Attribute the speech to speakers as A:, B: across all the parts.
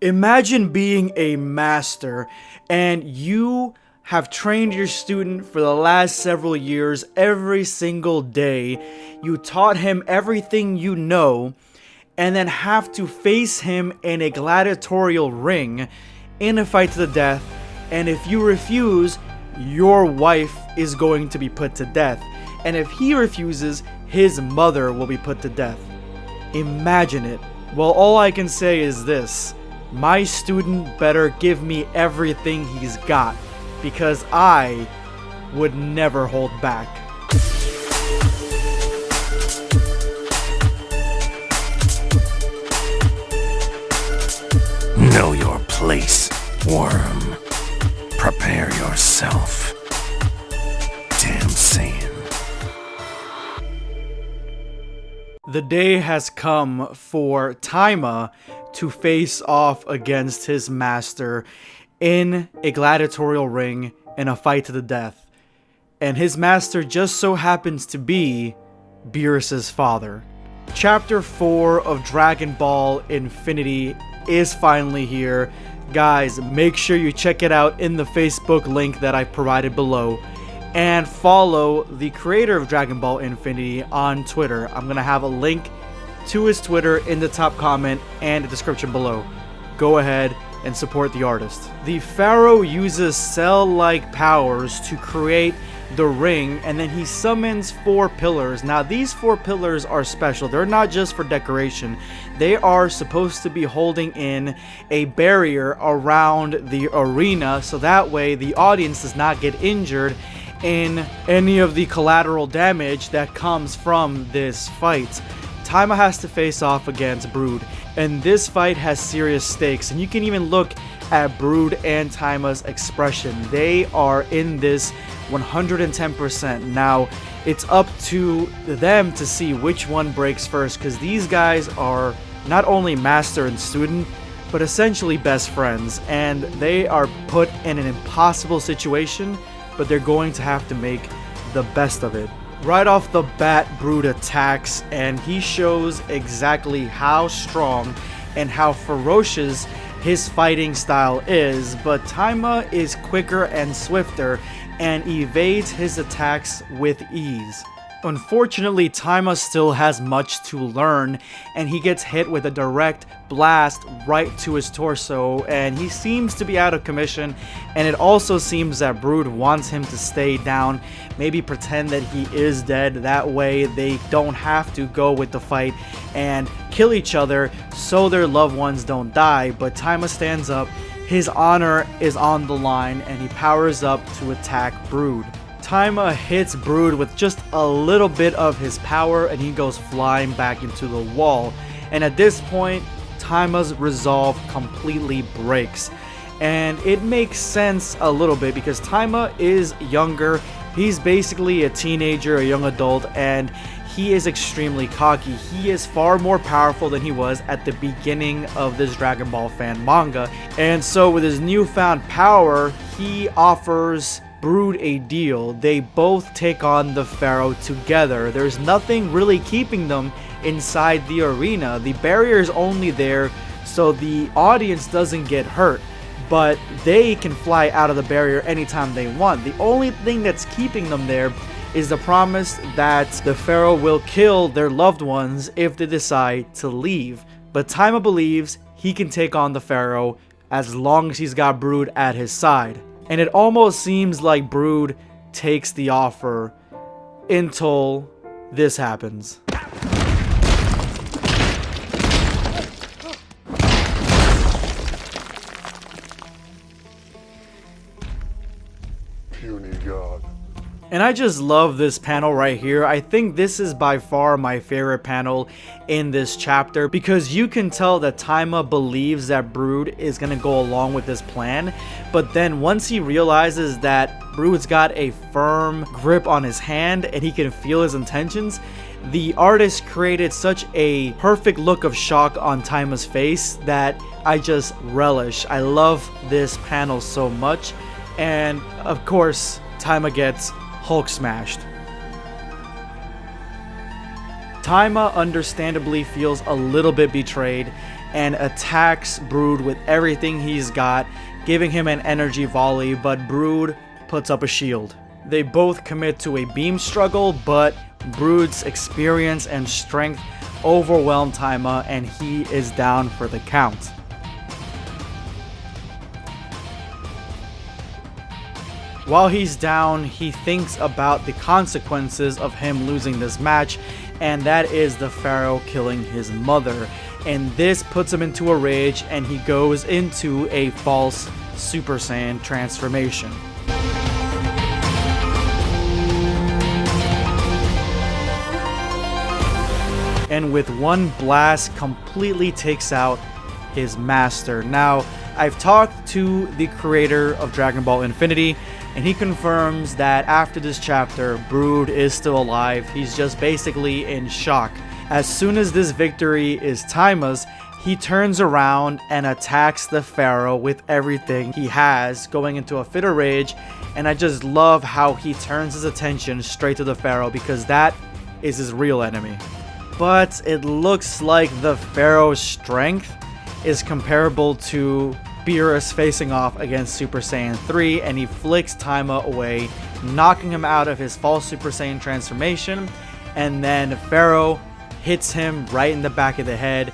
A: Imagine being a master and you have trained your student for the last several years every single day. You taught him everything you know and then have to face him in a gladiatorial ring in a fight to the death. And if you refuse, your wife is going to be put to death. And if he refuses, his mother will be put to death. Imagine it. Well, all I can say is this. My student better give me everything he's got, because I would never hold back.
B: Know your place, worm. Prepare yourself. Damn Saiyan.
A: The day has come for Taima to face off against his master in a gladiatorial ring in a fight to the death. And his master just so happens to be Beerus' father. Chapter 4 of Dragon Ball Infinity is finally here. Guys, make sure you check it out in the Facebook link that I provided below. And follow the creator of Dragon Ball Infinity on Twitter. I'm going to have a link to his Twitter in the top comment and the description below. Go ahead and support the artist. The Pharaoh uses cell-like powers to create the ring, and then he summons 4 pillars. Now these 4 pillars are special. They're not just for decoration. They are supposed to be holding in a barrier around the arena, so that way the audience does not get injured in any of the collateral damage that comes from this fight. Taima has to face off against Brood, and this fight has serious stakes, and you can even look at Brood and Taima's expression. They are in this 110%. Now, it's up to them to see which one breaks first, because these guys are not only master and student, but essentially best friends, and they are put in an impossible situation, but they're going to have to make the best of it. Right off the bat, Brood attacks, and he shows exactly how strong and how ferocious his fighting style is, but Taima is quicker and swifter and evades his attacks with ease. Unfortunately, Taima still has much to learn, and he gets hit with a direct blast right to his torso, and he seems to be out of commission, and it also seems that Brood wants him to stay down, maybe pretend that he is dead. That way they don't have to go with the fight and kill each other so their loved ones don't die. But Taima stands up, his honor is on the line, and he powers up to attack Brood. Taima hits Brood with just a little bit of his power, and he goes flying back into the wall. And at this point, Taima's resolve completely breaks. And it makes sense a little bit because Taima is younger. He's basically a teenager, a young adult, and he is extremely cocky. He is far more powerful than he was at the beginning of this Dragon Ball fan manga. And so with his newfound power, he offers Brood a deal. They both take on the Pharaoh together. There's nothing really keeping them inside the arena. The barrier is only there so the audience doesn't get hurt, but they can fly out of the barrier anytime they want. The only thing that's keeping them there is the promise that the Pharaoh will kill their loved ones if they decide to leave. But Taima believes he can take on the Pharaoh as long as he's got Brood at his side. And it almost seems like Brood takes the offer until this happens.
C: Puny God.
A: And I just love this panel right here. I think this is by far my favorite panel in this chapter because you can tell that Taima believes that Brood is going to go along with this plan. But then once he realizes that Brood's got a firm grip on his hand and he can feel his intentions, the artist created such a perfect look of shock on Taima's face that I just relish. I love this panel so much. And of course, Taima gets Hulk smashed. Taima understandably feels a little bit betrayed, and attacks Brood with everything he's got, giving him an energy volley, but Brood puts up a shield. They both commit to a beam struggle, but Brood's experience and strength overwhelm Taima, and he is down for the count. While he's down, he thinks about the consequences of him losing this match, and that is the Pharaoh killing his mother. And this puts him into a rage, and he goes into a false Super Saiyan transformation. And with one blast completely takes out his master. Now, I've talked to the creator of Dragon Ball Infinity, and he confirms that after this chapter, Brood is still alive. He's just basically in shock. As soon as this victory is Taima's, he turns around and attacks the Pharaoh with everything he has, going into a fit of rage. And I just love how he turns his attention straight to the Pharaoh, because that is his real enemy. But it looks like the Pharaoh's strength is comparable to Beerus facing off against Super Saiyan 3, and he flicks Taima away, knocking him out of his false Super Saiyan transformation. And then Pharaoh hits him right in the back of the head,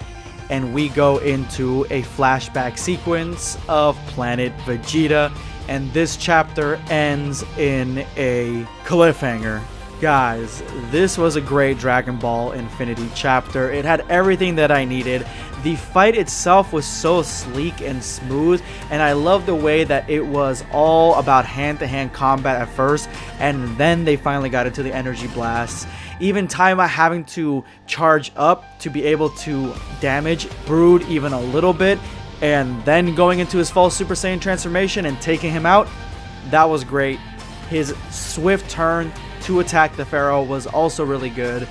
A: and we go into a flashback sequence of Planet Vegeta, and this chapter ends in a cliffhanger. Guys, this was a great Dragon Ball Infinity chapter. It had everything that I needed. The fight itself was so sleek and smooth, and I love the way that it was all about hand-to-hand combat at first, and then they finally got into the energy blasts. Even Taima having to charge up to be able to damage Brood even a little bit, and then going into his false Super Saiyan transformation and taking him out, that was great. His swift turn to attack the Pharaoh was also really good.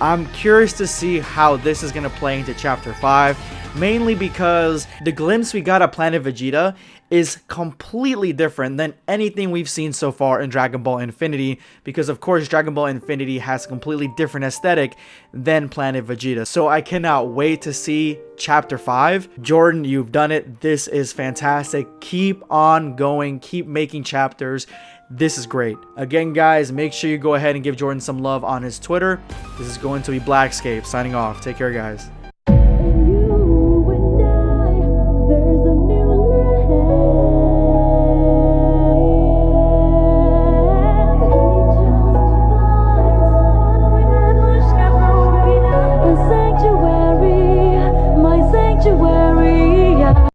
A: I'm curious to see how this is going to play into Chapter 5, mainly because the glimpse we got of Planet Vegeta is completely different than anything we've seen so far in Dragon Ball Infinity, because of course Dragon Ball Infinity has a completely different aesthetic than Planet Vegeta. So I cannot wait to see Chapter 5. Jordan, you've done it. This is fantastic. Keep on going. Keep making chapters. This is great. Again, guys, make sure you go ahead and give Jordan some love on his Twitter. This is going to be Blackscape signing off. Take care, guys.